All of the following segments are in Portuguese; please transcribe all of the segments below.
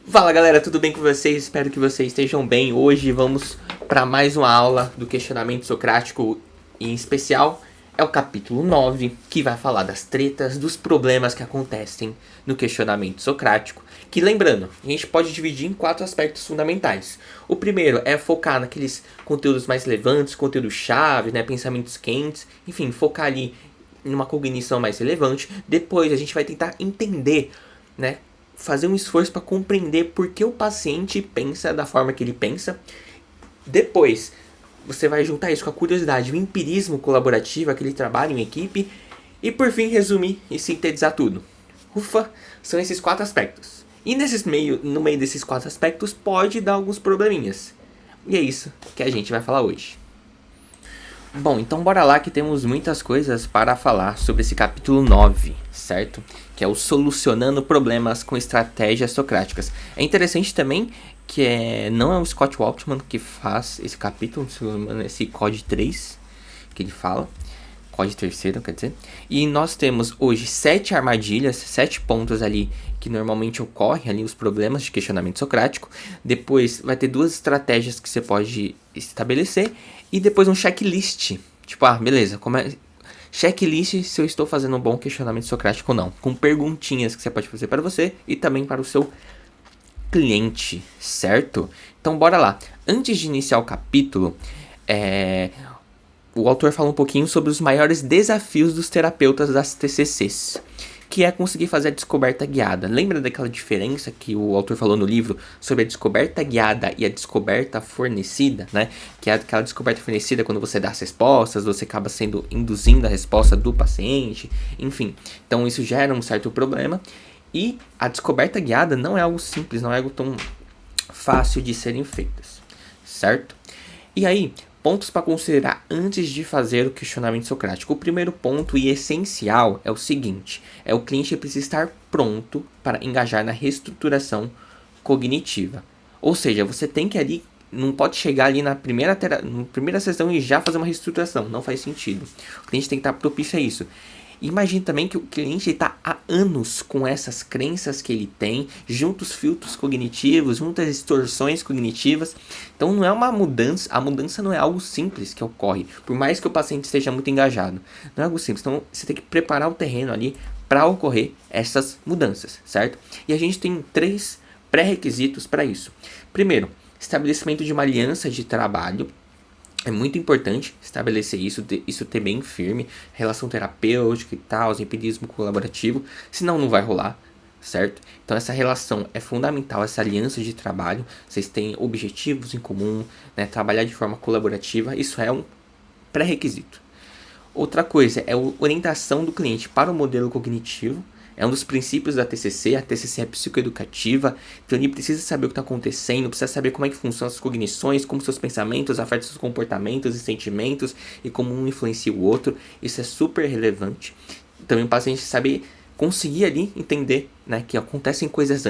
Fala galera, tudo bem com vocês? Espero que vocês estejam bem. Hoje vamos para mais uma aula do questionamento socrático, em especial é o capítulo 9, que vai falar das tretas, dos problemas que acontecem no questionamento socrático. Que lembrando, a gente pode dividir em 4 aspectos fundamentais. O primeiro é focar naqueles conteúdos mais relevantes, conteúdo-chave, né, pensamentos quentes, enfim, focar ali em uma cognição mais relevante. Depois a gente vai tentar entender, né, fazer um esforço para compreender por que o paciente pensa da forma que ele pensa. Depois, você vai juntar isso com a curiosidade, o empirismo colaborativo, aquele trabalho em equipe. E por fim, resumir e sintetizar tudo. Ufa, são esses 4 aspectos. E no meio desses 4 aspectos pode dar alguns probleminhas. E é isso que a gente vai falar hoje. Bom, então bora lá que temos muitas coisas para falar sobre esse capítulo 9, certo? Que é o Solucionando Problemas com Estratégias Socráticas. É interessante também que não é o Scott Waltman que faz esse capítulo, esse COD 3 que ele fala. COD 3º, quer dizer. E nós temos hoje 7 armadilhas, 7 pontos ali que normalmente ocorrem ali, os problemas de questionamento socrático. Depois vai ter 2 estratégias que você pode estabelecer. E depois um checklist. Tipo, beleza, checklist se eu estou fazendo um bom questionamento socrático ou não. Com perguntinhas que você pode fazer para você e também para o seu cliente, certo? Então bora lá. Antes de iniciar o capítulo, o autor fala um pouquinho sobre os maiores desafios dos terapeutas das TCCs, que é conseguir fazer a descoberta guiada. Lembra daquela diferença que o autor falou no livro sobre a descoberta guiada e a descoberta fornecida, né? Que é aquela descoberta fornecida quando você dá as respostas, você acaba induzindo a resposta do paciente, enfim. Então isso gera um certo problema. E a descoberta guiada não é algo simples, não é algo tão fácil de serem feitas, certo? E aí, pontos para considerar antes de fazer o questionamento socrático. O primeiro ponto e essencial é o seguinte: o cliente precisa estar pronto para engajar na reestruturação cognitiva. Ou seja, você tem que ali, não pode chegar ali na primeira sessão e já fazer uma reestruturação, não faz sentido. O cliente tem que estar propício a isso. Imagine também que o cliente está há anos com essas crenças que ele tem, junto os filtros cognitivos, junto as distorções cognitivas. Então não é uma mudança, a mudança não é algo simples que ocorre, por mais que o paciente esteja muito engajado. Não é algo simples, então você tem que preparar o terreno ali para ocorrer essas mudanças, certo? E a gente tem 3 pré-requisitos para isso. Primeiro, estabelecimento de uma aliança de trabalho. É muito importante estabelecer isso ter bem firme, relação terapêutica e tal, empirismo colaborativo, senão não vai rolar, certo? Então essa relação é fundamental, essa aliança de trabalho, vocês têm objetivos em comum, né, trabalhar de forma colaborativa, isso é um pré-requisito. Outra coisa é a orientação do cliente para o modelo cognitivo. É um dos princípios da TCC, a TCC é psicoeducativa, então ele precisa saber o que está acontecendo, precisa saber como é que funcionam as cognições, como seus pensamentos afetam seus comportamentos e sentimentos e como um influencia o outro, isso é super relevante. Também o paciente saber conseguir ali entender, né, que acontecem coisas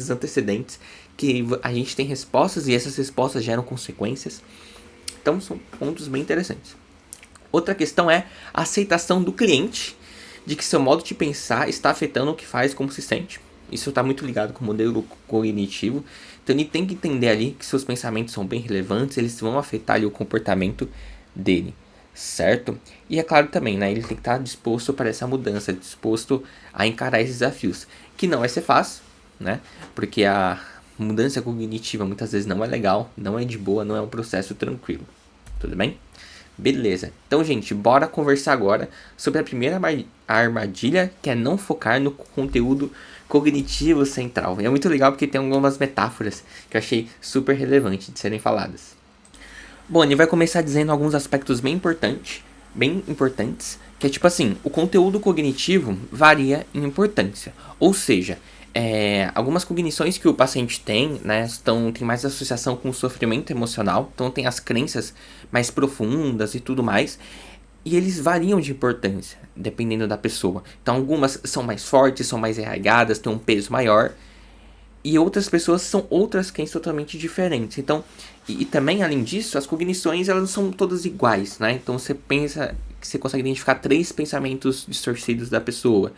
antecedentes, que a gente tem respostas e essas respostas geram consequências, então são pontos bem interessantes. Outra questão é a aceitação do cliente, de que seu modo de pensar está afetando o que faz, como se sente. Isso está muito ligado com o modelo cognitivo. Então ele tem que entender ali que seus pensamentos são bem relevantes, eles vão afetar ali o comportamento dele, certo? E é claro também, né, ele tem que estar disposto para essa mudança, disposto a encarar esses desafios, que não vai ser fácil, né? Porque a mudança cognitiva muitas vezes não é legal, não é de boa, não é um processo tranquilo. Tudo bem? Beleza, então gente, bora conversar agora sobre a primeira armadilha, que é não focar no conteúdo cognitivo central. E é muito legal porque tem algumas metáforas que eu achei super relevante de serem faladas. Bom, ele vai começar dizendo alguns aspectos bem importantes, que é tipo assim, o conteúdo cognitivo varia em importância, ou seja, algumas cognições que o paciente tem, né, tem mais associação com o sofrimento emocional, então tem as crenças mais profundas e tudo mais, e eles variam de importância, dependendo da pessoa. Então algumas são mais fortes, são mais arraigadas, têm um peso maior, e outras pessoas são outras crenças totalmente diferentes. Então, e também, além disso, as cognições elas não são todas iguais, né? Então você pensa que você consegue identificar 3 pensamentos distorcidos da pessoa.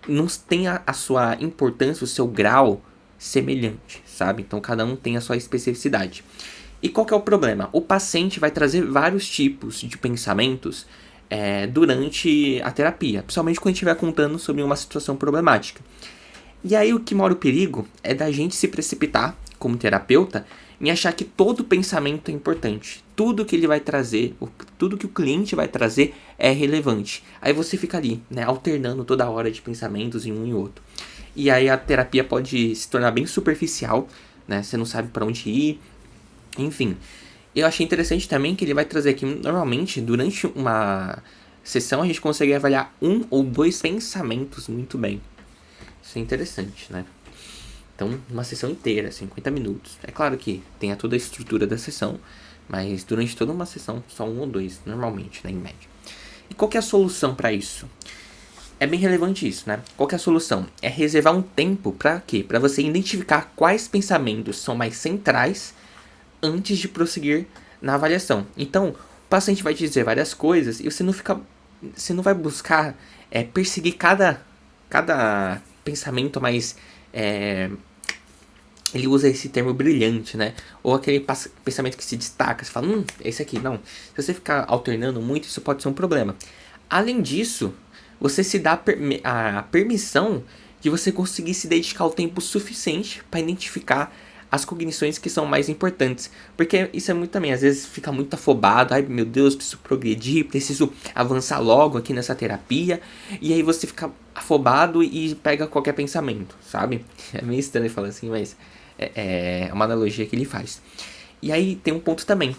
Não tem a sua importância, o seu grau semelhante, sabe? Então cada um tem a sua especificidade. E qual que é o problema? O paciente vai trazer vários tipos de pensamentos durante a terapia, principalmente quando a gente estiver contando sobre uma situação problemática. E aí o que mora o perigo é da gente se precipitar, como terapeuta, em achar que todo pensamento é importante. Tudo que ele vai trazer, tudo que o cliente vai trazer é relevante. Aí você fica ali, né, alternando toda hora de pensamentos em um e outro. E aí a terapia pode se tornar bem superficial, né? Você não sabe para onde ir. Enfim, eu achei interessante também que ele vai trazer aqui, normalmente, durante uma sessão, a gente consegue avaliar 1 ou 2 pensamentos muito bem. Isso é interessante, né? Então, uma sessão inteira, 50 minutos. É claro que tem toda a estrutura da sessão, mas durante toda uma sessão, só 1 ou 2, normalmente, né, em média. E qual que é a solução para isso? É bem relevante isso, né? Qual que é a solução? É reservar um tempo para quê? Para você identificar quais pensamentos são mais centrais antes de prosseguir na avaliação. Então, o paciente vai te dizer várias coisas e você não vai buscar perseguir cada pensamento mais ele usa esse termo brilhante, né? Ou aquele pensamento que se destaca, você fala, esse aqui, não. Se você ficar alternando muito, isso pode ser um problema. Além disso, você se dá a permissão de você conseguir se dedicar o tempo suficiente para identificar as cognições que são mais importantes. Porque isso é muito também, às vezes fica muito afobado, ai meu Deus, preciso progredir, preciso avançar logo aqui nessa terapia. E aí você fica afobado e pega qualquer pensamento, sabe? É meio estranho falar assim, mas é uma analogia que ele faz. E aí tem um ponto também,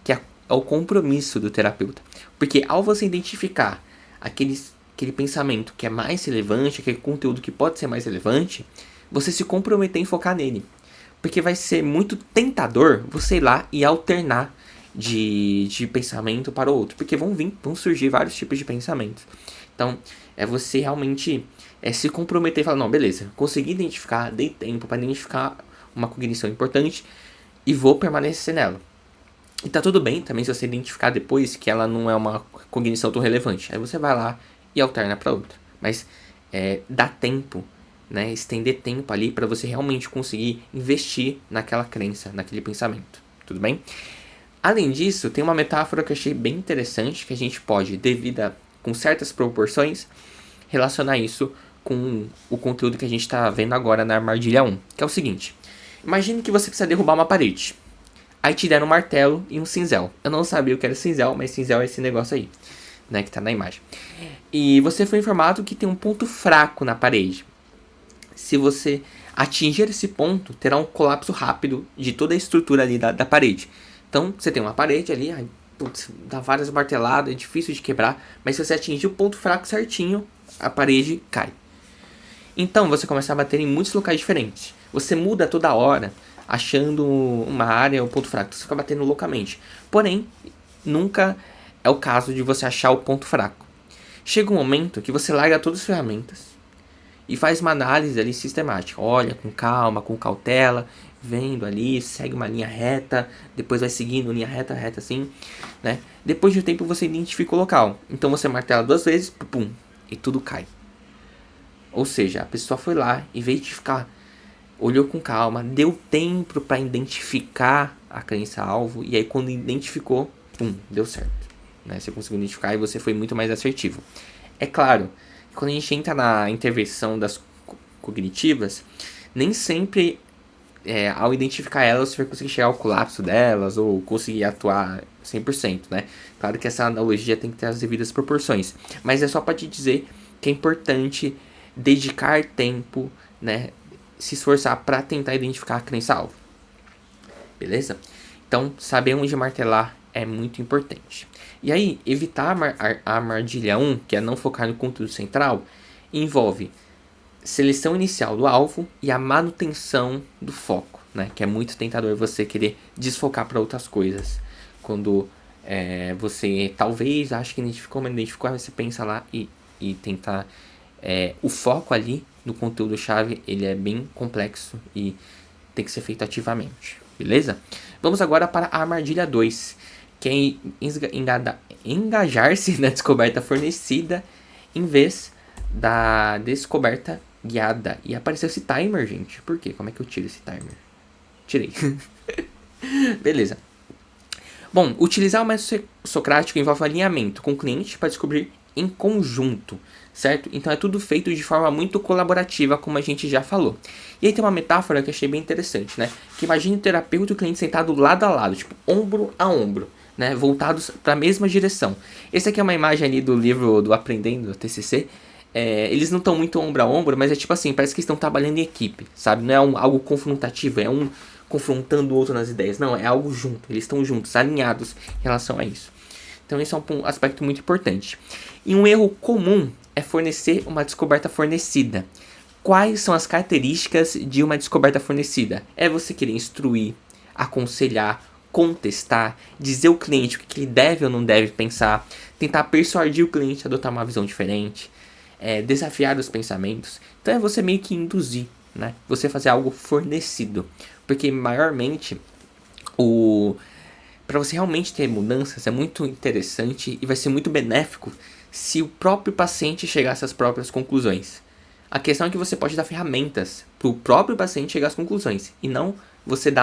que é o compromisso do terapeuta. Porque ao você identificar aquele pensamento que é mais relevante, aquele conteúdo que pode ser mais relevante, você se comprometer em focar nele. Porque vai ser muito tentador você ir lá e alternar de pensamento para o outro. Porque vão surgir vários tipos de pensamentos. Então, é você realmente se comprometer e falar, não, beleza, consegui identificar, dei tempo para identificar uma cognição importante e vou permanecer nela. E tá tudo bem também se você identificar depois que ela não é uma cognição tão relevante. Aí você vai lá e alterna para outra. Mas dá tempo, né? Estender tempo ali para você realmente conseguir investir naquela crença, naquele pensamento. Tudo bem? Além disso, tem uma metáfora que eu achei bem interessante, que a gente pode, com certas proporções, relacionar isso com o conteúdo que a gente está vendo agora na armadilha 1. Que é o seguinte. Imagine que você precisa derrubar uma parede. Aí te deram um martelo e um cinzel. Eu não sabia o que era cinzel, mas cinzel é esse negócio aí, né, que tá na imagem. E você foi informado que tem um ponto fraco na parede. Se você atingir esse ponto, terá um colapso rápido de toda a estrutura ali da parede. Então, você tem uma parede ali, aí, dá várias marteladas, é difícil de quebrar, mas se você atingir o ponto fraco certinho, a parede cai. Então, você começa a bater em muitos locais diferentes. Você muda toda hora, achando uma área, o ponto fraco. Você fica batendo loucamente. Porém, nunca é o caso de você achar o ponto fraco. Chega um momento que você larga todas as ferramentas e faz uma análise ali sistemática. Olha com calma, com cautela, vendo ali, segue uma linha reta, depois vai seguindo linha reta assim, né? Depois de um tempo você identifica o local. Então você martela 2 vezes, pum, e tudo cai. Ou seja, a pessoa foi lá, em vez de ficar, olhou com calma, deu tempo para identificar a crença-alvo, e aí quando identificou, pum, deu certo. Né? Você conseguiu identificar e você foi muito mais assertivo. É claro, quando a gente entra na intervenção das cognitivas, nem sempre, ao identificar elas, você vai conseguir chegar ao colapso delas ou conseguir atuar 100%, né? Claro que essa analogia tem que ter as devidas proporções, mas é só para te dizer que é importante dedicar tempo, né? Se esforçar para tentar identificar a crença-alvo. Beleza? Então, saber onde martelar é muito importante. E aí, evitar a armadilha 1, que é não focar no conteúdo central, envolve seleção inicial do alvo e a manutenção do foco, né? Que é muito tentador você querer desfocar para outras coisas. Quando você talvez ache que identificou, mas não identificou, você pensa lá e tentar... o foco ali no conteúdo-chave, ele é bem complexo e tem que ser feito ativamente. Beleza? Vamos agora para a armadilha 2, que é engajar-se na descoberta fornecida em vez da descoberta guiada. E apareceu esse timer, gente. Por quê? Como é que eu tiro esse timer? Tirei. Beleza. Bom, utilizar o método socrático envolve alinhamento com o cliente para descobrir em conjunto, certo? Então é tudo feito de forma muito colaborativa, como a gente já falou. E aí tem uma metáfora que eu achei bem interessante, né? Que imagine o terapeuta e o cliente sentado lado a lado, tipo, ombro a ombro, né? Voltados para a mesma direção. Essa aqui é uma imagem ali do livro do Aprendendo, do TCC. Eles não estão muito ombro a ombro, mas é tipo assim, parece que estão trabalhando em equipe, sabe? Não é algo confrontativo, é um confrontando o outro nas ideias. Não, é algo junto. Eles estão juntos, alinhados em relação a isso. Então esse é um aspecto muito importante. E um erro comum é fornecer uma descoberta fornecida. Quais são as características de uma descoberta fornecida? É você querer instruir, aconselhar, contestar, dizer ao cliente o que ele deve ou não deve pensar, tentar persuadir o cliente a adotar uma visão diferente, desafiar os pensamentos. Então é você meio que induzir, né? Você fazer algo fornecido. Porque maiormente para você realmente ter mudanças é muito interessante e vai ser muito benéfico se o próprio paciente chegasse às próprias conclusões. A questão é que você pode dar ferramentas para o próprio paciente chegar às conclusões e não você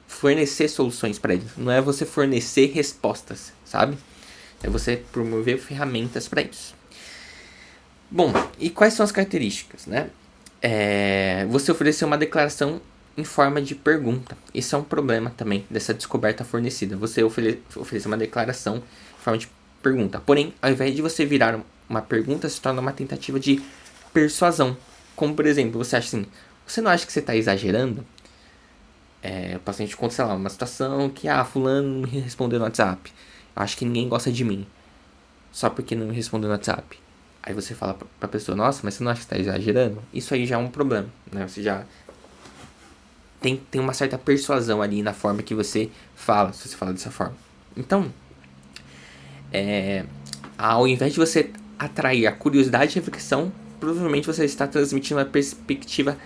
fornecer soluções para ele. Não é você fornecer respostas, sabe? É você promover ferramentas para isso. Bom, e quais são as características, né? Você oferecer uma declaração em forma de pergunta. Isso é um problema também dessa descoberta fornecida. Você oferecer uma declaração em forma de pergunta. Porém, ao invés de você virar uma pergunta, se torna uma tentativa de persuasão. Como, por exemplo, você acha assim, você não acha que você está exagerando? O paciente conta, sei lá, uma situação que, fulano não me respondeu no WhatsApp. Eu acho que ninguém gosta de mim. Só porque não me respondeu no WhatsApp. Aí você fala pra pessoa, nossa, mas você não acha que você está exagerando? Isso aí já é um problema, né? Você já tem uma certa persuasão ali na forma que você fala, se você fala dessa forma. Então, ao invés de você atrair a curiosidade e a reflexão, provavelmente você está transmitindo uma perspectiva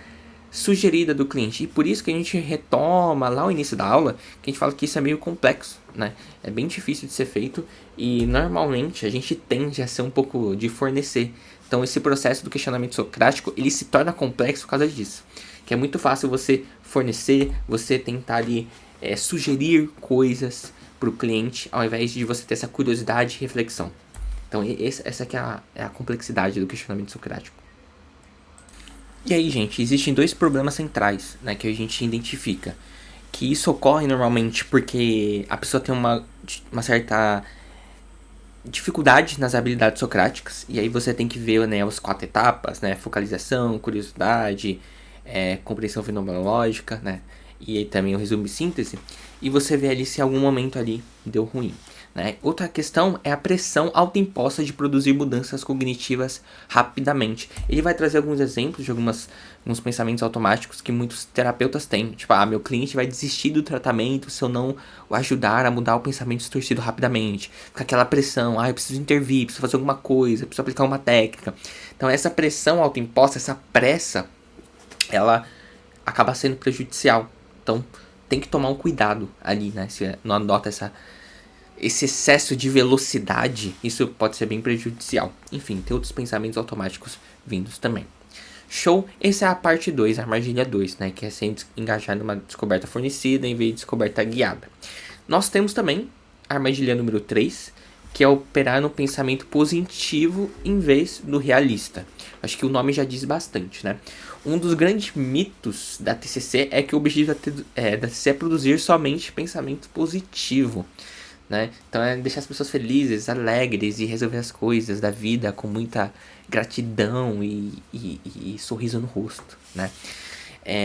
sugerida do cliente. E por isso que a gente retoma lá o início da aula, que a gente fala que isso é meio complexo, né? É bem difícil de ser feito e normalmente a gente tende a ser um pouco de fornecer. Então esse processo do questionamento socrático, ele se torna complexo por causa disso. Que é muito fácil você fornecer, você tentar ali sugerir coisas para o cliente, ao invés de você ter essa curiosidade e reflexão. Então essa aqui é a complexidade do questionamento socrático. E aí, gente, existem dois problemas centrais, né, que a gente identifica. Que isso ocorre normalmente porque a pessoa tem uma certa dificuldade nas habilidades socráticas. E aí você tem que ver, né, as 4 etapas, né, focalização, curiosidade, compreensão fenomenológica, né, e aí também o resumo e síntese. E você vê ali se em algum momento ali deu ruim. Né? Outra questão é a pressão autoimposta de produzir mudanças cognitivas rapidamente. Ele vai trazer alguns exemplos de alguns pensamentos automáticos que muitos terapeutas têm. Tipo, meu cliente vai desistir do tratamento se eu não o ajudar a mudar o pensamento distorcido rapidamente. Fica aquela pressão, eu preciso intervir, preciso fazer alguma coisa, preciso aplicar uma técnica. Então essa pressão autoimposta, essa pressa, ela acaba sendo prejudicial. Então tem que tomar um cuidado ali, né? Se não adota esse excesso de velocidade, isso pode ser bem prejudicial. Enfim, tem outros pensamentos automáticos vindos também. Show? Essa é a parte 2, a armadilha 2, né? Que é sempre engajar numa descoberta fornecida em vez de descoberta guiada. Nós temos também a armadilha número 3, que é operar no pensamento positivo em vez do realista. Acho que o nome já diz bastante, né? Um dos grandes mitos da TCC é que o objetivo da TCC é produzir somente pensamento positivo. Né? Então é deixar as pessoas felizes, alegres e resolver as coisas da vida com muita gratidão e sorriso no rosto, né?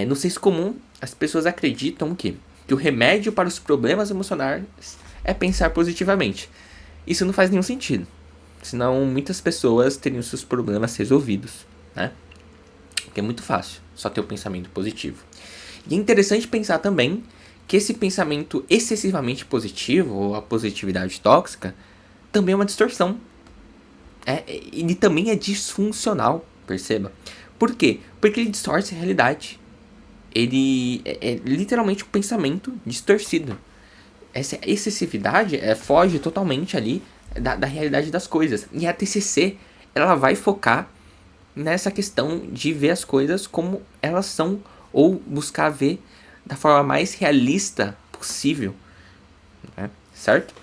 No senso comum, as pessoas acreditam que o remédio para os problemas emocionais é pensar positivamente. Isso não faz nenhum sentido, senão muitas pessoas teriam seus problemas resolvidos, né? Porque é muito fácil só ter o pensamento positivo. E é interessante pensar também que esse pensamento excessivamente positivo, ou a positividade tóxica, também é uma distorção. Ele também é disfuncional, perceba. Por quê? Porque ele distorce a realidade. Ele é literalmente um pensamento distorcido. Essa excessividade foge totalmente ali da realidade das coisas. E a TCC, ela vai focar nessa questão de ver as coisas como elas são, ou buscar ver da forma mais realista possível, né? Certo?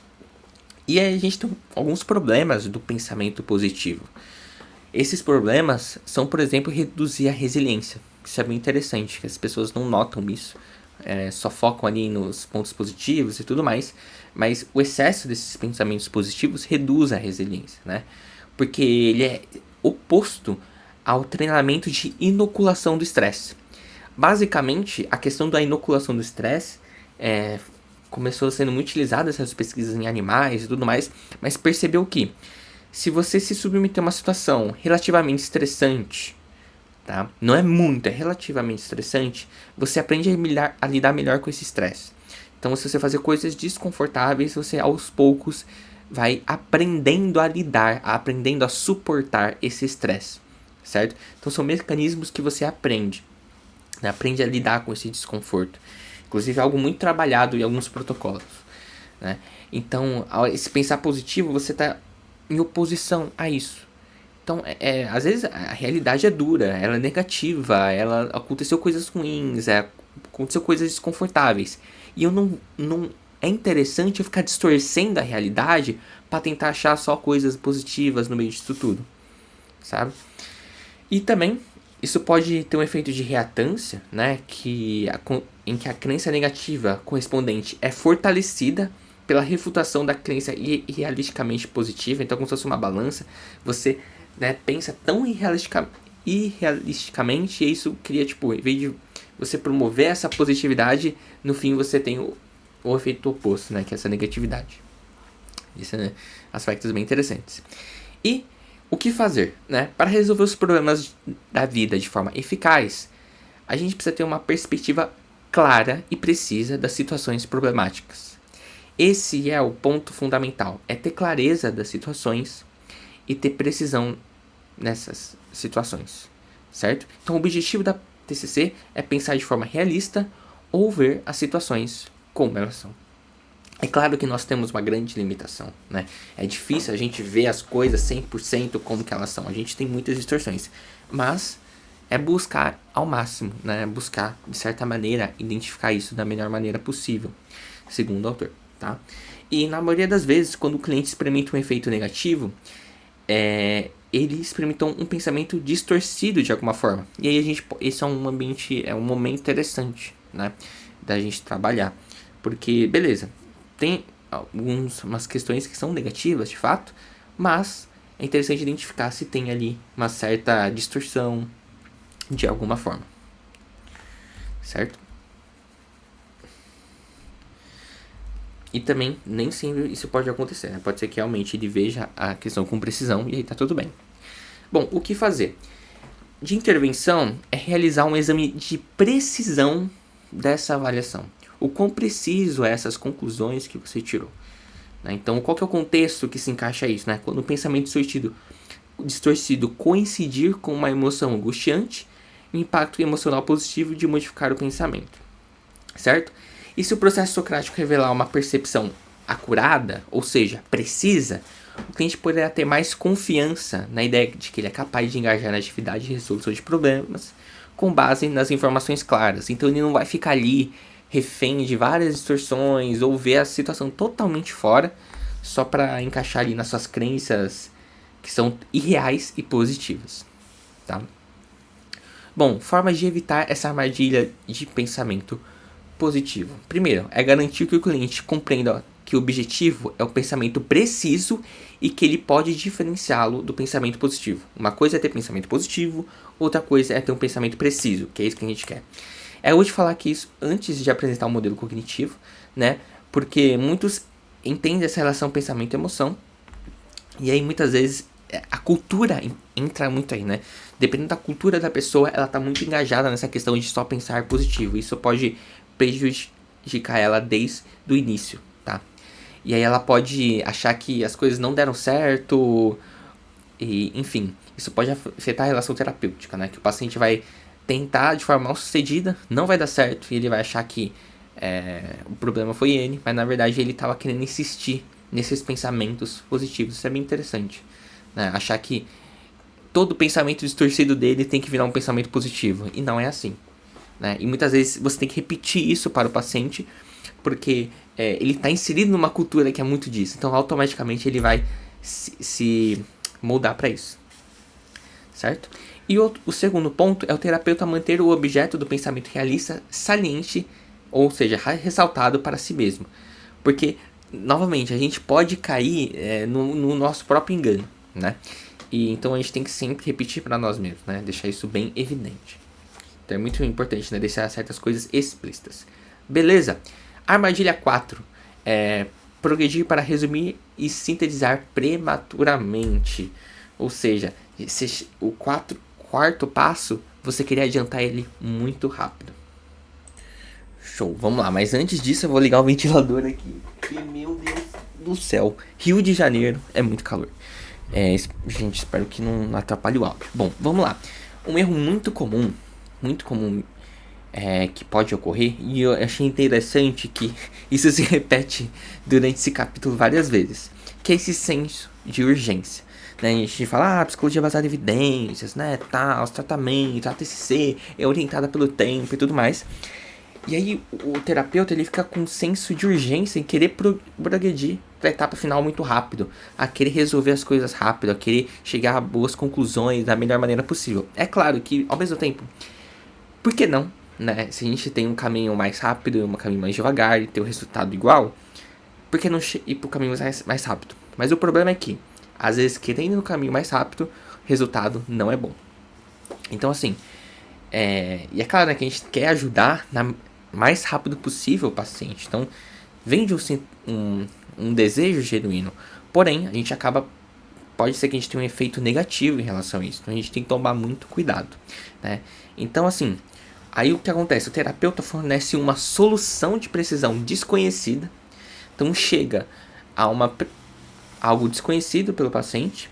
E aí a gente tem alguns problemas do pensamento positivo. Esses problemas são, por exemplo, reduzir a resiliência. Isso é bem interessante, que as pessoas não notam isso. Só focam ali nos pontos positivos e tudo mais. Mas o excesso desses pensamentos positivos reduz a resiliência, né? Porque ele é oposto ao treinamento de inoculação do estresse. Basicamente, a questão da inoculação do estresse começou sendo muito utilizada nessas pesquisas em animais e tudo mais, mas percebeu que se você se submeter a uma situação relativamente estressante, tá? Não é muito, é relativamente estressante, você aprende a lidar melhor com esse estresse. Então, se você fazer coisas desconfortáveis, você aos poucos vai aprendendo a lidar, aprendendo a suportar esse estresse, certo? Então, são mecanismos que você aprende, né? Aprende a lidar com esse desconforto. Inclusive, é algo muito trabalhado em alguns protocolos, né? Então, esse pensar positivo, você está em oposição a isso. Então, às vezes a realidade é dura, ela é negativa, aconteceu coisas ruins, aconteceu coisas desconfortáveis. E não é interessante eu ficar distorcendo a realidade para tentar achar só coisas positivas no meio disso tudo, sabe? E também isso pode ter um efeito de reatância, né? Em que a crença negativa correspondente é fortalecida pela refutação da crença irrealisticamente positiva. Então, como se fosse uma balança, você, né, pensa tão irrealisticamente, e isso cria, tipo, em vez de você promover essa positividade, no fim você tem o efeito oposto, né, que é essa negatividade. Isso é aspectos bem interessantes. E o que fazer, né? Para resolver os problemas da vida de forma eficaz, a gente precisa ter uma perspectiva clara e precisa das situações problemáticas. Esse é o ponto fundamental, é ter clareza das situações e ter precisão nessas situações, certo? Então o objetivo da TCC é pensar de forma realista ou ver as situações como elas são. É claro que nós temos uma grande limitação, né? É difícil a gente ver as coisas 100% como que elas são. A gente tem muitas distorções. Mas é buscar ao máximo, né? Buscar, de certa maneira, identificar isso da melhor maneira possível, segundo o autor, tá? E na maioria das vezes, quando o cliente experimenta um efeito negativo, ele experimentou um pensamento distorcido de alguma forma. E aí esse é um ambiente, é um momento interessante, né? Da gente trabalhar. Porque, beleza, tem umas questões que são negativas, de fato, mas é interessante identificar se tem ali uma certa distorção de alguma forma, certo? E também, nem sempre isso pode acontecer, né? Pode ser que realmente ele veja a questão com precisão e aí tá tudo bem. Bom, o que fazer? De intervenção é realizar um exame de precisão dessa avaliação. O quão preciso é essas conclusões que você tirou, né? Então, qual que é o contexto que se encaixa isso, né? Quando o pensamento distorcido coincidir com uma emoção angustiante, o impacto emocional positivo de modificar o pensamento, certo? E se o processo socrático revelar uma percepção acurada, ou seja, precisa, o cliente poderá ter mais confiança na ideia de que ele é capaz de engajar na atividade de resolução de problemas com base nas informações claras. Então ele não vai ficar ali refém de várias distorções ou ver a situação totalmente fora só para encaixar ali nas suas crenças que são irreais e positivas, tá? Bom, formas de evitar essa armadilha de pensamento positivo. Primeiro, é garantir que o cliente compreenda que o objetivo é o pensamento preciso e que ele pode diferenciá-lo do pensamento positivo. Uma coisa é ter pensamento positivo, outra coisa é ter um pensamento preciso, que é isso que a gente quer. É útil falar que isso antes de apresentar um modelo cognitivo, né? Porque muitos entendem essa relação pensamento e emoção, e aí muitas vezes a cultura entra muito aí, né? Dependendo da cultura da pessoa, ela tá muito engajada nessa questão de só pensar positivo. Isso pode prejudicar ela desde o início, tá? E aí ela pode achar que as coisas não deram certo, e enfim, isso pode afetar a relação terapêutica, né? Que o paciente vai tentar de forma mal sucedida, não vai dar certo, e ele vai achar que o problema foi ele, mas na verdade ele estava querendo insistir nesses pensamentos positivos. Isso é bem interessante, né? Achar que todo pensamento distorcido dele tem que virar um pensamento positivo. E não é assim, né? E muitas vezes você tem que repetir isso para o paciente, porque ele está inserido numa cultura que é muito disso. Então, automaticamente, ele vai se moldar para isso, certo? E o segundo ponto é o terapeuta manter o objeto do pensamento realista saliente, ou seja, ressaltado para si mesmo. Porque, novamente, a gente pode cair no nosso próprio engano, né? E então a gente tem que sempre repetir para nós mesmos, né? Deixar isso bem evidente. Então é muito importante, né? Deixar certas coisas explícitas. Beleza. Armadilha 4. Progredir para resumir e sintetizar prematuramente. Ou seja, o quarto passo, você queria adiantar ele muito rápido. Show, vamos lá. Mas antes disso eu vou ligar o ventilador aqui. E meu Deus do céu. Rio de Janeiro é muito calor. Gente, espero que não atrapalhe o áudio. Bom, vamos lá. Um erro muito comum que pode ocorrer, e eu achei interessante que isso se repete durante esse capítulo várias vezes, que é esse senso de urgência, né? A gente fala, psicologia baseada em evidências, né, os tratamentos, a TCC é orientada pelo tempo e tudo mais. E aí o terapeuta ele fica com um senso de urgência em querer progredir para a etapa final muito rápido, a querer resolver as coisas rápido, a querer chegar a boas conclusões da melhor maneira possível. É claro que, ao mesmo tempo, por que não, né? Se a gente tem um caminho mais rápido e um caminho mais devagar e ter o resultado igual, por que não ir para o caminho mais rápido? Mas o problema é que, às vezes, querendo o caminho mais rápido, o resultado não é bom. Então, assim, e é claro, né, que a gente quer ajudar mais rápido possível o paciente. Então, vem de um desejo genuíno. Porém, a gente pode ser que a gente tenha um efeito negativo em relação a isso. Então, a gente tem que tomar muito cuidado, né? Então, assim, aí o que acontece? O terapeuta fornece uma solução de precisão desconhecida. Então, chega a algo desconhecido pelo paciente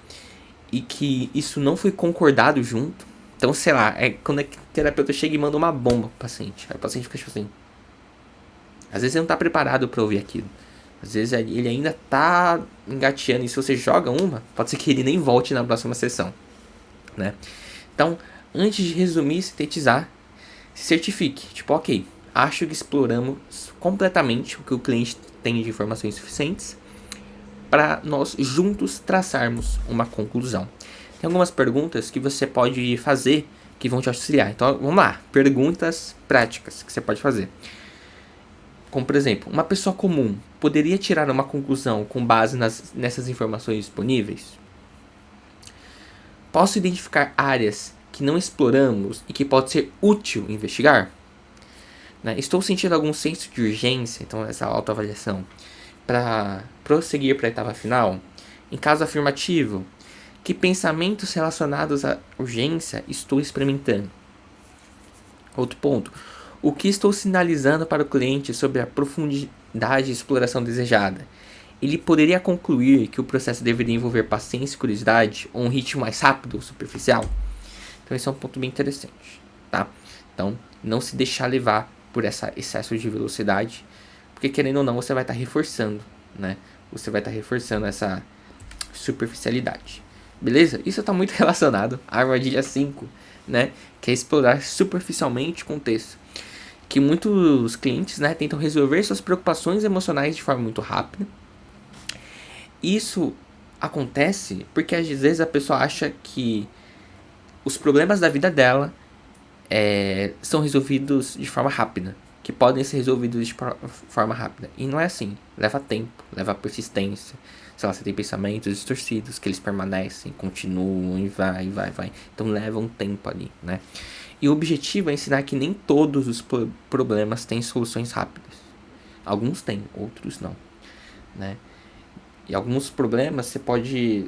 e que isso não foi concordado junto. Então, sei lá, quando o terapeuta chega e manda uma bomba pro paciente. Aí o paciente fica tipo assim. Às vezes ele não tá preparado pra ouvir aquilo. Às vezes ele ainda tá engateando. E se você joga pode ser que ele nem volte na próxima sessão, né? Então, antes de resumir e sintetizar, se certifique. Tipo, ok, acho que exploramos completamente o que o cliente tem de informações suficientes para nós juntos traçarmos uma conclusão. Tem algumas perguntas que você pode fazer que vão te auxiliar. Então, vamos lá. Perguntas práticas que você pode fazer. Como, por exemplo, uma pessoa comum poderia tirar uma conclusão com base nessas informações disponíveis? Posso identificar áreas que não exploramos e que pode ser útil investigar? Né? Estou sentindo algum senso de urgência, então essa autoavaliação, para prosseguir para a etapa final? Em caso afirmativo, que pensamentos relacionados à urgência estou experimentando? Outro ponto. O que estou sinalizando para o cliente sobre a profundidade de exploração desejada? Ele poderia concluir que o processo deveria envolver paciência e curiosidade ou um ritmo mais rápido ou superficial? Então esse é um ponto bem interessante, tá? Então, não se deixar levar por esse excesso de velocidade, porque querendo ou não, você vai estar reforçando, né? Você vai estar reforçando essa superficialidade. Beleza? Isso está muito relacionado à armadilha 5, né? Que é explorar superficialmente o contexto. Que muitos clientes, né, tentam resolver suas preocupações emocionais de forma muito rápida. Isso acontece porque às vezes a pessoa acha que os problemas da vida dela são resolvidos de forma rápida. Que podem ser resolvidos de forma rápida. E não é assim. Leva tempo, leva persistência. Sei lá, você tem pensamentos distorcidos que eles permanecem, continuam e vai. Então leva um tempo ali, né? E o objetivo é ensinar que nem todos os problemas têm soluções rápidas. Alguns têm, outros não, né? E alguns problemas você pode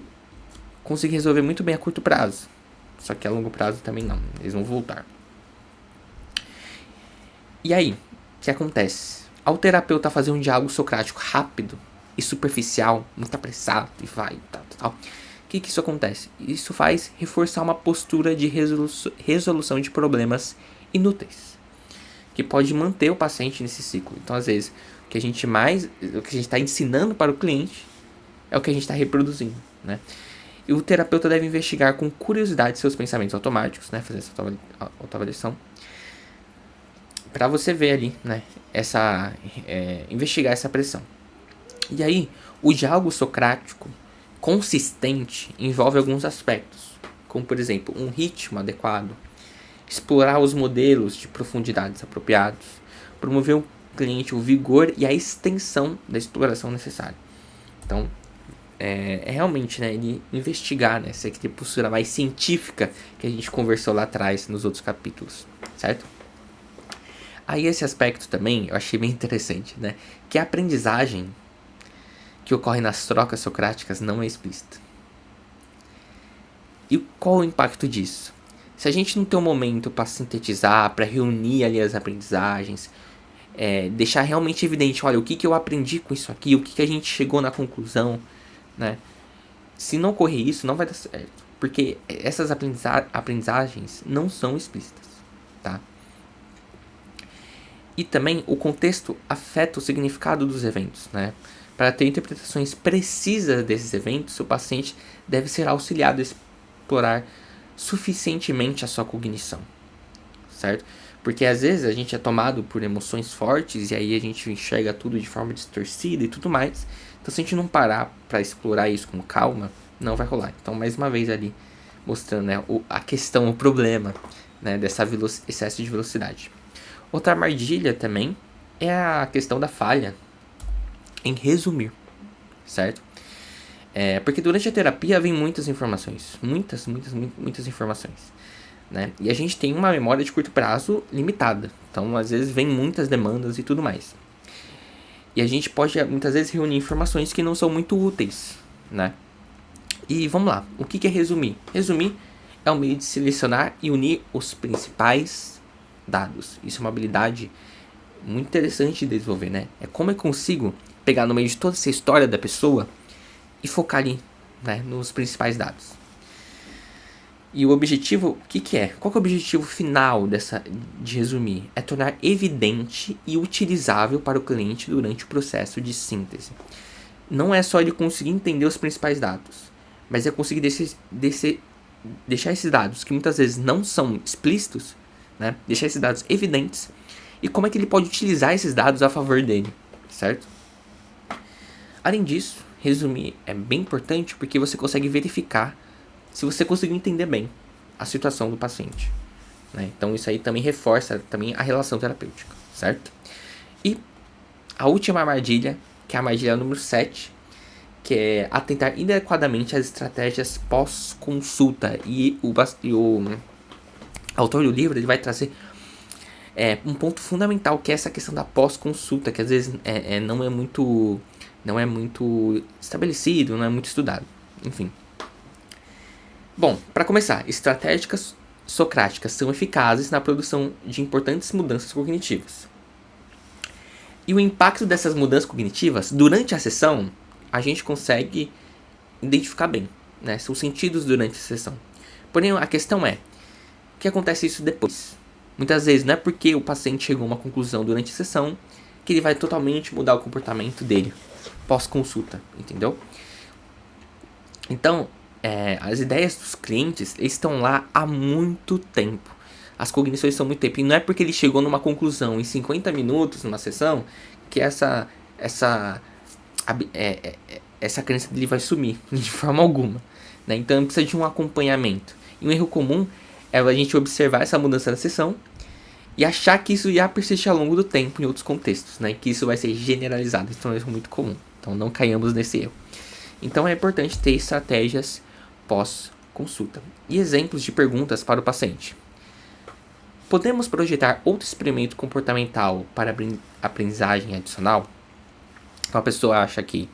conseguir resolver muito bem a curto prazo. Só que a longo prazo também não, eles vão voltar. E aí, o que acontece? Ao terapeuta fazer um diálogo socrático rápido e superficial, muito apressado e vai, tal. O que isso acontece? Isso faz reforçar uma postura de resolução de problemas inúteis, que pode manter o paciente nesse ciclo. Então, às vezes, o que a gente está ensinando para o cliente é o que a gente está reproduzindo, né? E o terapeuta deve investigar com curiosidade seus pensamentos automáticos, né? Fazer essa autoavaliação. Para você ver ali, né? Investigar essa pressão. E aí, o diálogo socrático consistente envolve alguns aspectos, como por exemplo, um ritmo adequado, explorar os modelos de profundidades apropriados, promover o cliente o vigor e a extensão da exploração necessária. Então, realmente, né, ele investigar, né, essa postura mais científica que a gente conversou lá atrás nos outros capítulos, certo? Aí esse aspecto também eu achei bem interessante, né, que a aprendizagem que ocorre nas trocas socráticas não é explícita. E qual o impacto disso? Se a gente não tem um momento para sintetizar, para reunir ali as aprendizagens, deixar realmente evidente, olha, o que eu aprendi com isso aqui, o que a gente chegou na conclusão, né? Se não ocorrer isso, não vai dar certo, porque essas aprendizagens não são explícitas, tá? E também o contexto afeta o significado dos eventos, né? Para ter interpretações precisas desses eventos, o paciente deve ser auxiliado a explorar suficientemente a sua cognição, certo? Porque às vezes a gente é tomado por emoções fortes e aí a gente enxerga tudo de forma distorcida e tudo mais. Então, se a gente não parar para explorar isso com calma, não vai rolar. Então, mais uma vez ali, mostrando, né, a questão, o problema, né, dessa excesso de velocidade. Outra armadilha também é a questão da falha em resumir, certo? Porque durante a terapia vem muitas informações, muitas informações, né? E a gente tem uma memória de curto prazo limitada, então às vezes vem muitas demandas e tudo mais. E a gente pode muitas vezes reunir informações que não são muito úteis, né? E vamos lá, o que é resumir? Resumir é um meio de selecionar e unir os principais dados. Isso é uma habilidade muito interessante de desenvolver, né? É como eu consigo pegar no meio de toda essa história da pessoa e focar ali, né, nos principais dados. E o objetivo, o que é? Qual que é o objetivo final de resumir? É tornar evidente e utilizável para o cliente durante o processo de síntese. Não é só ele conseguir entender os principais dados, mas é conseguir deixar esses dados, que muitas vezes não são explícitos, né, deixar esses dados evidentes, e como é que ele pode utilizar esses dados a favor dele, certo? Além disso, resumir é bem importante porque você consegue verificar se você conseguiu entender bem a situação do paciente, né? Então isso aí também reforça também a relação terapêutica, certo? E a última armadilha, que é a armadilha número 7, que é atentar inadequadamente às estratégias pós-consulta. E o autor do livro ele vai trazer um ponto fundamental, que é essa questão da pós-consulta, que às vezes não é muito estabelecido, não é muito estudado. Enfim. Bom, para começar, estratégias socráticas são eficazes na produção de importantes mudanças cognitivas. E o impacto dessas mudanças cognitivas durante a sessão, a gente consegue identificar bem, né? São sentidos durante a sessão. Porém, a questão é, o que acontece isso depois? Muitas vezes não é porque o paciente chegou a uma conclusão durante a sessão que ele vai totalmente mudar o comportamento dele pós-consulta, entendeu? Então, as ideias dos clientes eles estão lá há muito tempo. As cognições são muito tempo. E não é porque ele chegou numa conclusão em 50 minutos numa sessão que essa crença dele vai sumir de forma alguma, né? Então precisa de um acompanhamento. E um erro comum é a gente observar essa mudança na sessão e achar que isso já persiste ao longo do tempo em outros contextos, né? Que isso vai ser generalizado. Isso é um erro muito comum. Então não caiamos nesse erro. Então é importante ter estratégias pós-consulta. E exemplos de perguntas para o paciente. Podemos projetar outro experimento comportamental para aprendizagem adicional? Então a pessoa acha que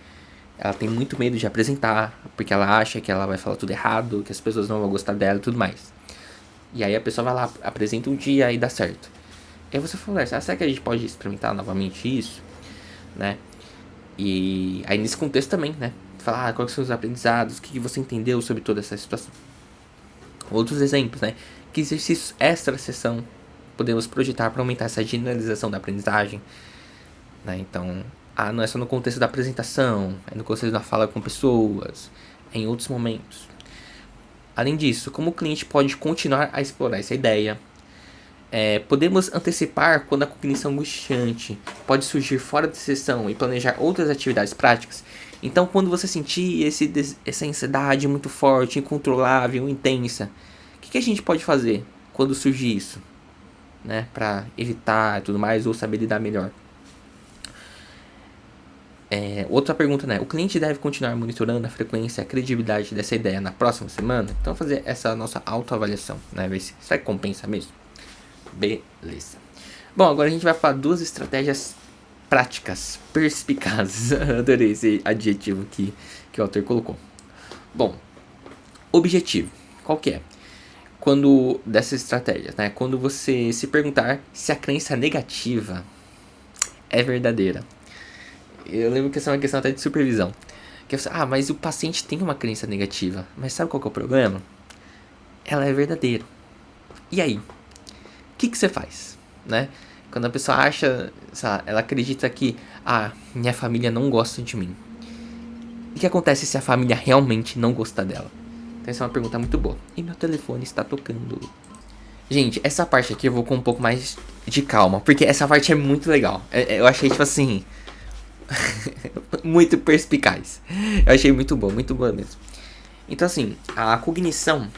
ela tem muito medo de apresentar, porque ela acha que ela vai falar tudo errado, que as pessoas não vão gostar dela e tudo mais. E aí a pessoa vai lá, apresenta um dia e dá certo. E aí você fala, será que a gente pode experimentar novamente isso? Né? E aí nesse contexto também, né? Falar quais são os aprendizados, o que você entendeu sobre toda essa situação. Outros exemplos, né? Que exercícios extra-sessão podemos projetar para aumentar essa generalização da aprendizagem, né? Então, não é só no contexto da apresentação, é no contexto da fala com pessoas, é em outros momentos. Além disso, como o cliente pode continuar a explorar essa ideia? Podemos antecipar quando a cognição angustiante pode surgir fora da sessão e planejar outras atividades práticas. Então, quando você sentir essa ansiedade muito forte, incontrolável, intensa, o que a gente pode fazer quando surgir isso? Né, para evitar e tudo mais, ou saber lidar melhor. Outra pergunta, né? O cliente deve continuar monitorando a frequência e a credibilidade dessa ideia na próxima semana? Então, fazer essa nossa autoavaliação, né? Ver se será que compensa mesmo? Beleza. Bom, agora a gente vai falar duas estratégias práticas, perspicazes. Adorei esse adjetivo que o autor colocou. Bom, objetivo. Qual que é? Dessas estratégias, né? Quando você se perguntar se a crença negativa é verdadeira. Eu lembro que essa é uma questão até de supervisão. Que você, mas o paciente tem uma crença negativa. Mas sabe qual que é o problema? Ela é verdadeira. E aí? O que você faz? Né? Quando a pessoa acha, sabe, ela acredita que minha família não gosta de mim. O que acontece se a família realmente não gostar dela? Então essa é uma pergunta muito boa. E meu telefone está tocando. Gente, essa parte aqui eu vou com um pouco mais de calma, porque essa parte é muito legal. Eu achei, tipo assim, muito perspicaz. Eu achei muito boa mesmo. Então assim, a cognição,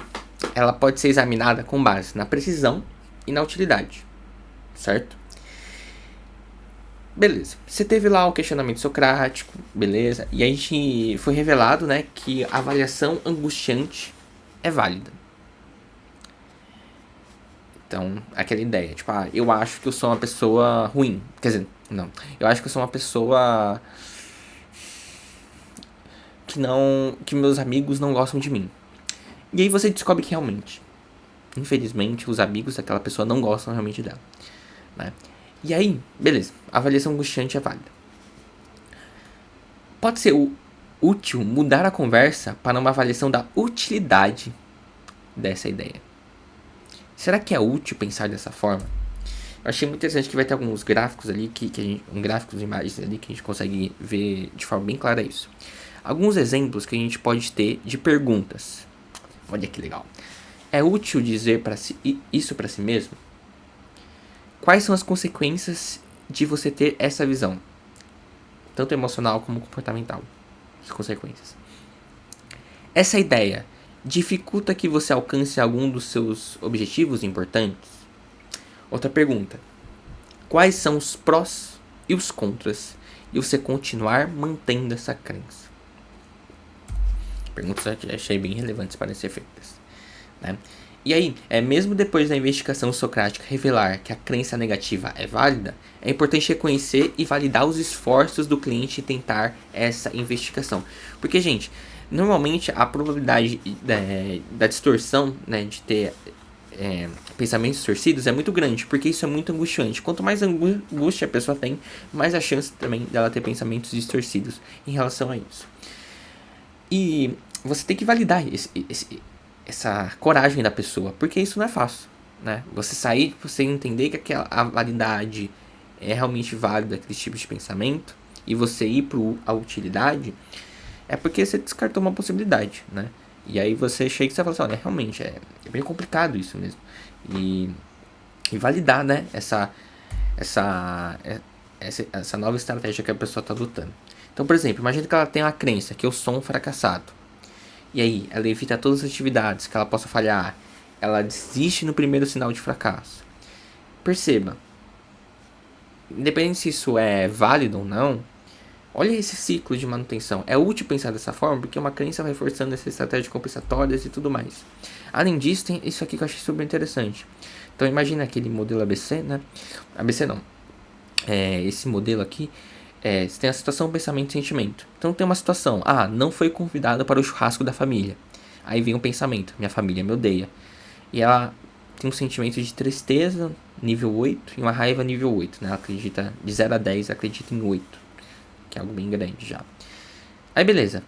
ela pode ser examinada com base na precisão e na utilidade, certo? Beleza, você teve lá o questionamento socrático, beleza, e a gente foi revelado, né, que a avaliação angustiante é válida. Então, aquela ideia, tipo, eu acho que eu sou uma pessoa ruim, quer dizer, não, eu acho que eu sou uma pessoa que meus amigos não gostam de mim. E aí você descobre que realmente, infelizmente, os amigos daquela pessoa não gostam realmente dela, né? E aí, beleza, a avaliação angustiante é válida. Pode ser útil mudar a conversa para uma avaliação da utilidade dessa ideia. Será que é útil pensar dessa forma? Eu achei muito interessante que vai ter alguns gráficos ali, gráficos de imagens ali que a gente consegue ver de forma bem clara isso. Alguns exemplos que a gente pode ter de perguntas. Olha que legal. É útil dizer isso para si mesmo? Quais são as consequências de você ter essa visão? Tanto emocional como comportamental. As consequências. Essa ideia dificulta que você alcance algum dos seus objetivos importantes? Outra pergunta. Quais são os prós e os contras de você continuar mantendo essa crença? Perguntas que eu achei bem relevantes para ser feitas, né? E aí, mesmo depois da investigação socrática revelar que a crença negativa é válida, é importante reconhecer e validar os esforços do cliente em tentar essa investigação. Porque, gente, normalmente a probabilidade da distorção, né, de ter pensamentos distorcidos é muito grande, porque isso é muito angustiante. Quanto mais angústia a pessoa tem, mais a chance também dela ter pensamentos distorcidos em relação a isso. E você tem que validar essa coragem da pessoa, porque isso não é fácil, né? Você sair, você entender que a validade é realmente válida, aquele tipo de pensamento, e você ir para a utilidade, é porque você descartou uma possibilidade, né? E aí você chega e você fala assim, olha, realmente é bem complicado isso mesmo. E validar, né, essa nova estratégia que a pessoa está adotando. Então, por exemplo, imagina que ela tem uma crença que eu sou um fracassado. E aí, ela evita todas as atividades que ela possa falhar. Ela desiste no primeiro sinal de fracasso. Perceba, independente se isso é válido ou não, olha esse ciclo de manutenção. É útil pensar dessa forma, porque uma crença vai reforçando essa estratégia compensatórias e tudo mais. Além disso, tem isso aqui que eu achei super interessante. Então, imagina aquele modelo ABC, né? ABC não. Esse modelo aqui, você tem a situação, pensamento e sentimento. Então tem uma situação, não foi convidada para o churrasco da família. Aí vem um pensamento, minha família me odeia. E ela tem um sentimento de tristeza, nível 8, e uma raiva nível 8, né? Ela acredita, de 0 a 10, acredita em 8, que é algo bem grande já. Aí beleza,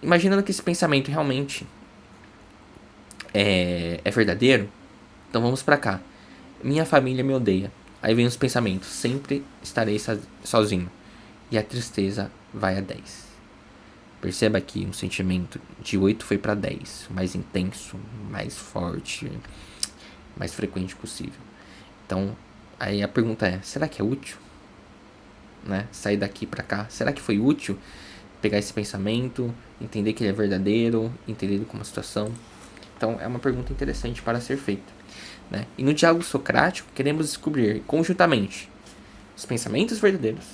imaginando que esse pensamento realmente é verdadeiro, então vamos pra cá. Minha família me odeia. Aí vem os pensamentos, sempre estarei sozinho. E a tristeza vai a 10. Perceba que um sentimento de 8 foi para 10, mais intenso, mais forte, mais frequente possível. Então, aí a pergunta é, será que é útil? Né? Sair daqui para cá, será que foi útil pegar esse pensamento, entender que ele é verdadeiro, entender ele como uma situação? Então, é uma pergunta interessante para ser feita. Né? E no diálogo socrático, queremos descobrir conjuntamente os pensamentos verdadeiros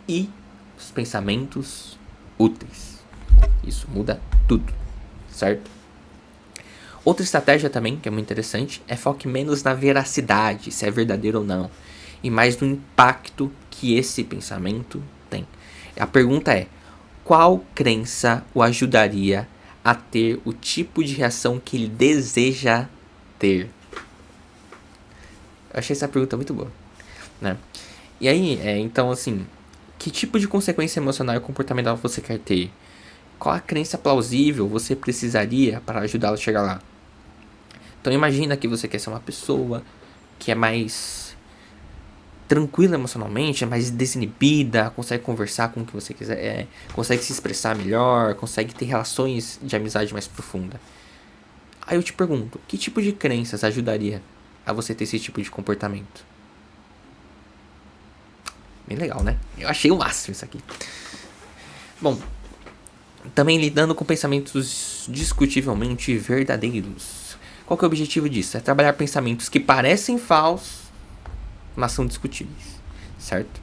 e os pensamentos úteis. Isso muda tudo, certo? Outra estratégia também, que é muito interessante, é foque menos na veracidade, se é verdadeiro ou não, e mais no impacto que esse pensamento tem. A pergunta é, qual crença o ajudaria a ter o tipo de reação que ele deseja ter? Eu achei essa pergunta muito boa, né? E aí, então assim, que tipo de consequência emocional e comportamental você quer ter? Qual a crença plausível você precisaria para ajudá-lo a chegar lá? Então imagina que você quer ser uma pessoa que é mais tranquila emocionalmente, é mais desinibida, consegue conversar com o que você quiser, consegue se expressar melhor, consegue ter relações de amizade mais profunda. Aí eu te pergunto, que tipo de crenças ajudaria a você ter esse tipo de comportamento? Bem legal, né? Eu achei o máximo isso aqui. Bom, também lidando com pensamentos discutivelmente verdadeiros. Qual que é o objetivo disso? É trabalhar pensamentos que parecem falsos, mas são discutíveis, certo?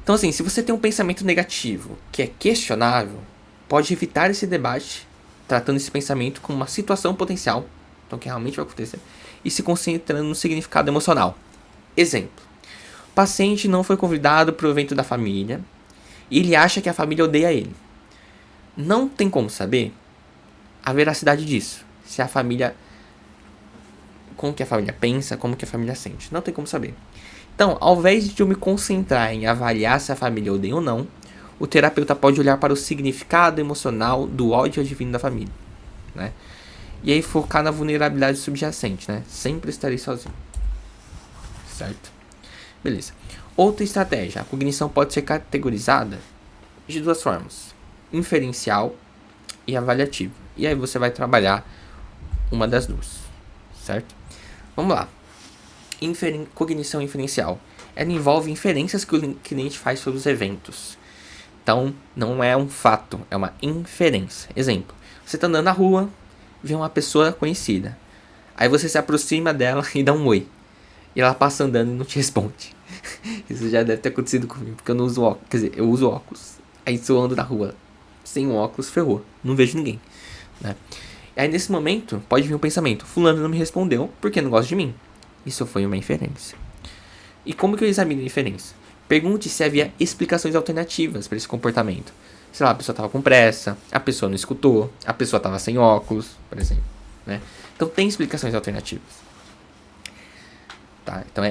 Então assim, se você tem um pensamento negativo que é questionável, pode evitar esse debate, tratando esse pensamento como uma situação potencial, então que realmente vai acontecer, e se concentrando no significado emocional. Exemplo. O paciente não foi convidado para o evento da família e ele acha que a família odeia ele. Não tem como saber a veracidade disso. Se a família... Como que a família pensa, como que a família sente. Não tem como saber. Então, ao invés de eu me concentrar em avaliar se a família odeia ou não, o terapeuta pode olhar para o significado emocional do ódio advindo da família, né? E aí focar na vulnerabilidade subjacente, né? Sempre estarei sozinho. Certo? Beleza. Outra estratégia. A cognição pode ser categorizada de duas formas. Inferencial e avaliativa. E aí você vai trabalhar uma das duas. Certo? Vamos lá. Cognição inferencial. Ela envolve inferências que o cliente faz sobre os eventos. Então, não é um fato, é uma inferência. Exemplo. Você está andando na rua, vê uma pessoa conhecida. Aí você se aproxima dela e dá um oi. E ela passa andando e não te responde. Isso já deve ter acontecido comigo, porque eu não uso óculos. Quer dizer, eu uso óculos. Aí se eu ando na rua sem óculos, ferrou. Não vejo ninguém, né? E aí nesse momento, pode vir um pensamento. Fulano não me respondeu porque não gosta de mim. Isso foi uma inferência. E como que eu examino a inferência? Pergunte se havia explicações alternativas para esse comportamento. Sei lá, a pessoa estava com pressa, a pessoa não escutou, a pessoa estava sem óculos, por exemplo, né? Então tem explicações alternativas. Tá? Então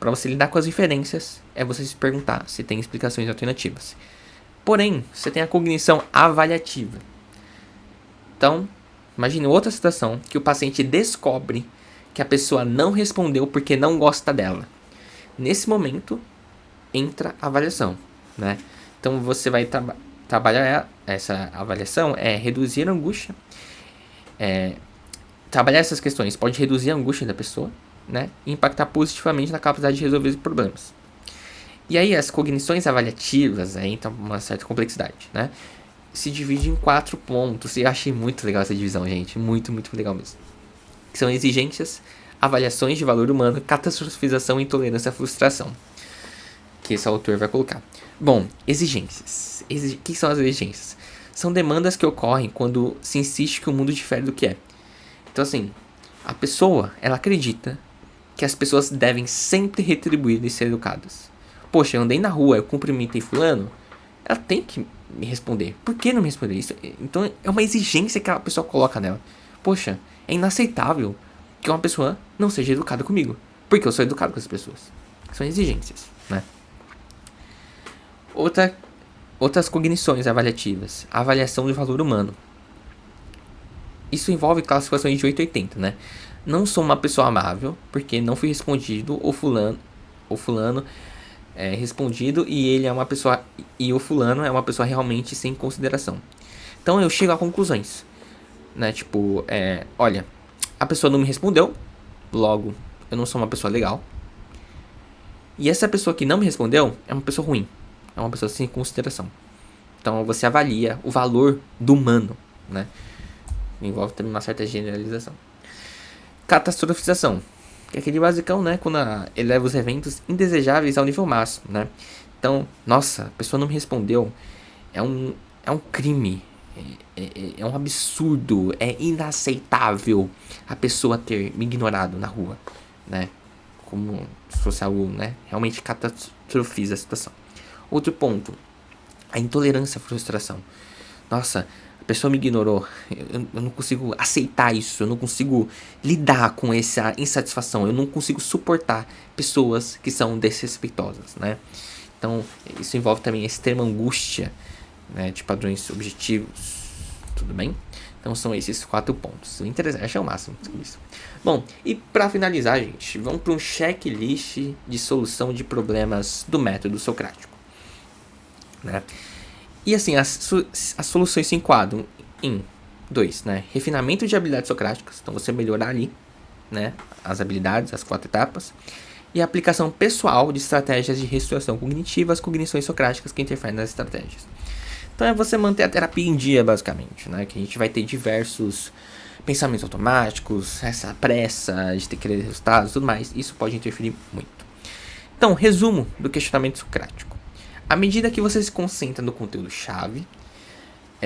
para você lidar com as inferências, é você se perguntar se tem explicações alternativas. Porém, você tem a cognição avaliativa. Então, imagine outra situação que o paciente descobre que a pessoa não respondeu porque não gosta dela. Nesse momento, entra a avaliação, né? Então você vai trabalhar essa avaliação, reduzir a angústia. Trabalhar essas questões pode reduzir a angústia da pessoa, né? E impactar positivamente na capacidade de resolver os problemas. E aí as cognições avaliativas, entram uma certa complexidade, né? Se divide em 4 pontos. E eu achei muito legal essa divisão, gente. Muito, muito legal mesmo. Que são exigências, avaliações de valor humano, catastrofização, intolerância à frustração. Que esse autor vai colocar. Bom, exigências. O que são as exigências? São demandas que ocorrem quando se insiste que o mundo difere do que é. Então assim, a pessoa, ela acredita que as pessoas devem sempre retribuir e ser educadas. Poxa, eu andei na rua, eu cumprimentei fulano, ela tem que me responder. Por que não me responder isso? Então é uma exigência que a pessoa coloca nela. Poxa, é inaceitável que uma pessoa não seja educada comigo, porque eu sou educado com as pessoas. São exigências, né? Outras cognições avaliativas. A avaliação de valor humano. Isso envolve classificações de 880, né? Não sou uma pessoa amável porque não fui respondido, ou fulano respondido e ele é uma pessoa, e o fulano é uma pessoa realmente sem consideração. Então eu chego a conclusões, né? Tipo, olha, a pessoa não me respondeu, logo eu não sou uma pessoa legal. E essa pessoa que não me respondeu é uma pessoa ruim, é uma pessoa sem consideração. Então você avalia o valor do humano, né? Envolve também uma certa generalização. Catastrofização, que é aquele basicão, né? Quando eleva os eventos indesejáveis ao nível máximo, né? Então, nossa, a pessoa não me respondeu. É um crime. É um absurdo. É inaceitável a pessoa ter me ignorado na rua, né? Como se fosse algo, né? Realmente catastrofiza a situação. Outro ponto. A intolerância à frustração. Nossa, a pessoa me ignorou. Eu não consigo aceitar isso. Eu não consigo lidar com essa insatisfação. Eu não consigo suportar pessoas que são desrespeitosas, né? Então, isso envolve também a extrema angústia, né, de padrões objetivos. Tudo bem? Então, são esses 4 pontos. O interessante, acho que é o máximo isso. Bom, e para finalizar, gente, vamos para um checklist de solução de problemas do método socrático, né? E assim, as soluções se enquadram em 2, né? Refinamento de habilidades socráticas, então você melhorar ali, né, as habilidades, as 4 etapas. E a aplicação pessoal de estratégias de restauração cognitiva, as cognições socráticas que interferem nas estratégias. Então é você manter a terapia em dia, basicamente, né? Que a gente vai ter diversos pensamentos automáticos, essa pressa de ter que querer resultados e tudo mais. Isso pode interferir muito. Então, resumo do questionamento socrático. À medida que você se concentra no conteúdo-chave,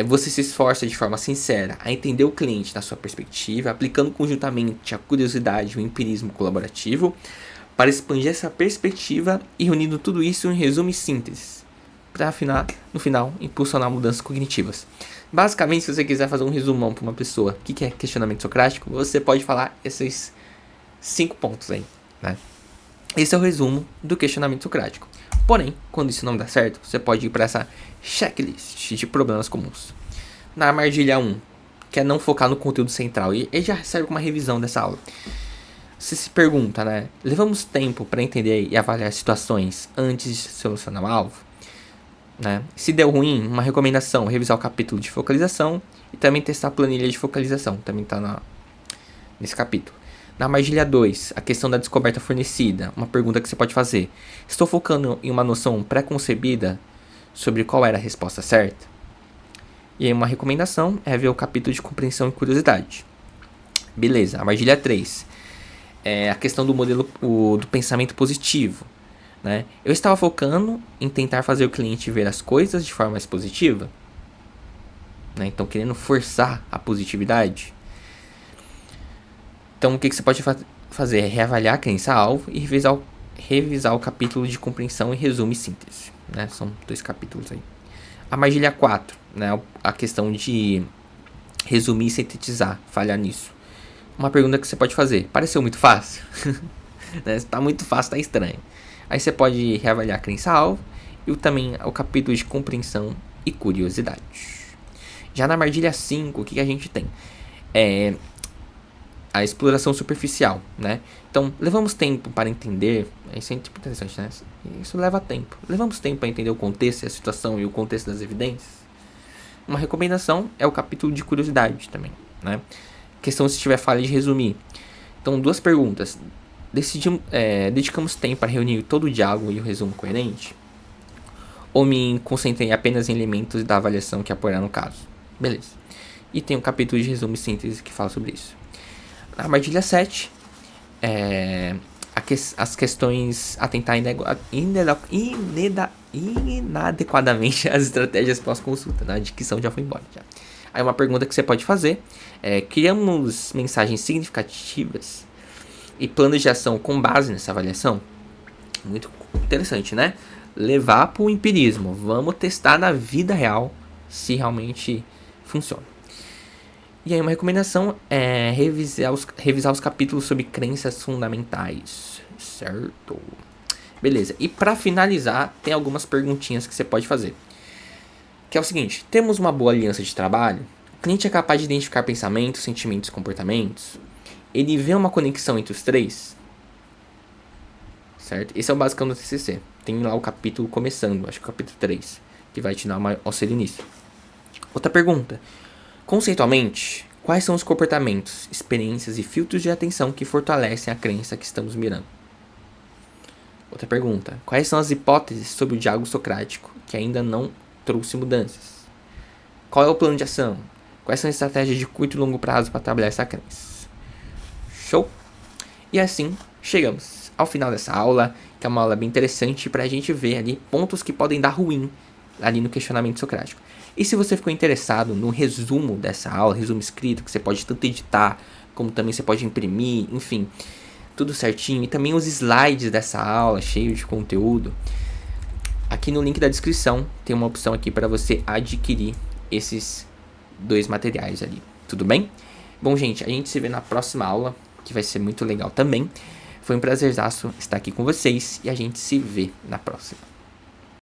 você se esforça de forma sincera a entender o cliente na sua perspectiva, aplicando conjuntamente a curiosidade e o empirismo colaborativo, para expandir essa perspectiva e reunindo tudo isso em resumo e síntese, para no final impulsionar mudanças cognitivas. Basicamente, se você quiser fazer um resumão para uma pessoa, o que é questionamento socrático, você pode falar esses 5 pontos aí, né? Esse é o resumo do questionamento socrático. Porém, quando isso não dá certo, você pode ir para essa checklist de problemas comuns. Na armadilha 1, que é não focar no conteúdo central, e já serve como uma revisão dessa aula. Você se pergunta, né? Levamos tempo para entender e avaliar situações antes de solucionar o alvo? Né? Se deu ruim, uma recomendação, revisar o capítulo de focalização e também testar a planilha de focalização, também está nesse capítulo. Na armadilha 2, a questão da descoberta fornecida, uma pergunta que você pode fazer. Estou focando em uma noção pré-concebida sobre qual era a resposta certa? E aí uma recomendação é ver o capítulo de compreensão e curiosidade. Beleza, armadilha 3. A questão do modelo do pensamento positivo, né? Eu estava focando em tentar fazer o cliente ver as coisas de forma mais positiva, né? Então querendo forçar a positividade. Então o que você pode fazer é reavaliar a crença-alvo e revisar o capítulo de compreensão e resumo e síntese, né? São 2 capítulos aí. A armadilha 4, né? A questão de resumir e sintetizar, falhar nisso. Uma pergunta que você pode fazer: pareceu muito fácil? Né? Se tá muito fácil, tá estranho. Aí você pode reavaliar a crença-alvo e também o capítulo de compreensão e curiosidade. Já na armadilha 5, o que a gente tem? A exploração superficial, né? Então, levamos tempo para entender. Isso é interessante, né? Isso leva tempo. Levamos tempo para entender o contexto e a situação e o contexto das evidências. Uma recomendação é o capítulo de curiosidade também, né? Questão se tiver falha de resumir. Então, 2 perguntas. Dedicamos tempo para reunir todo o diálogo e o resumo coerente? Ou me concentrei apenas em elementos da avaliação que apoiaram no caso? Beleza. E tem um capítulo de resumo e síntese que fala sobre isso. Na armadilha 7, as questões atentar inadequadamente as estratégias pós-consulta. Né? A dicção já foi embora. Já. Aí uma pergunta que você pode fazer é: criamos mensagens significativas e planos de ação com base nessa avaliação? Muito interessante, né? Levar para o empirismo. Vamos testar na vida real se realmente funciona. E aí uma recomendação é revisar os capítulos sobre crenças fundamentais, certo? Beleza, e para finalizar, tem algumas perguntinhas que você pode fazer. Que é o seguinte: temos uma boa aliança de trabalho? O cliente é capaz de identificar pensamentos, sentimentos e comportamentos? Ele vê uma conexão entre os 3? Certo? Esse é o basicão do TCC. tem lá o capítulo começando, acho que o capítulo 3, que vai te dar um auxílio nisso. Outra pergunta. Conceitualmente, quais são os comportamentos, experiências e filtros de atenção que fortalecem a crença que estamos mirando? Outra pergunta. Quais são as hipóteses sobre o diálogo socrático que ainda não trouxe mudanças? Qual é o plano de ação? Quais são as estratégias de curto e longo prazo para trabalhar essa crença? Show? E assim, chegamos ao final dessa aula, que é uma aula bem interessante para a gente ver ali pontos que podem dar ruim ali no questionamento socrático. E se você ficou interessado no resumo dessa aula, resumo escrito, que você pode tanto editar, como também você pode imprimir, enfim, tudo certinho, e também os slides dessa aula, cheio de conteúdo, aqui no link da descrição tem uma opção aqui para você adquirir esses 2 materiais ali, tudo bem? Bom, gente, a gente se vê na próxima aula, que vai ser muito legal também. Foi um prazerzaço estar aqui com vocês e a gente se vê na próxima.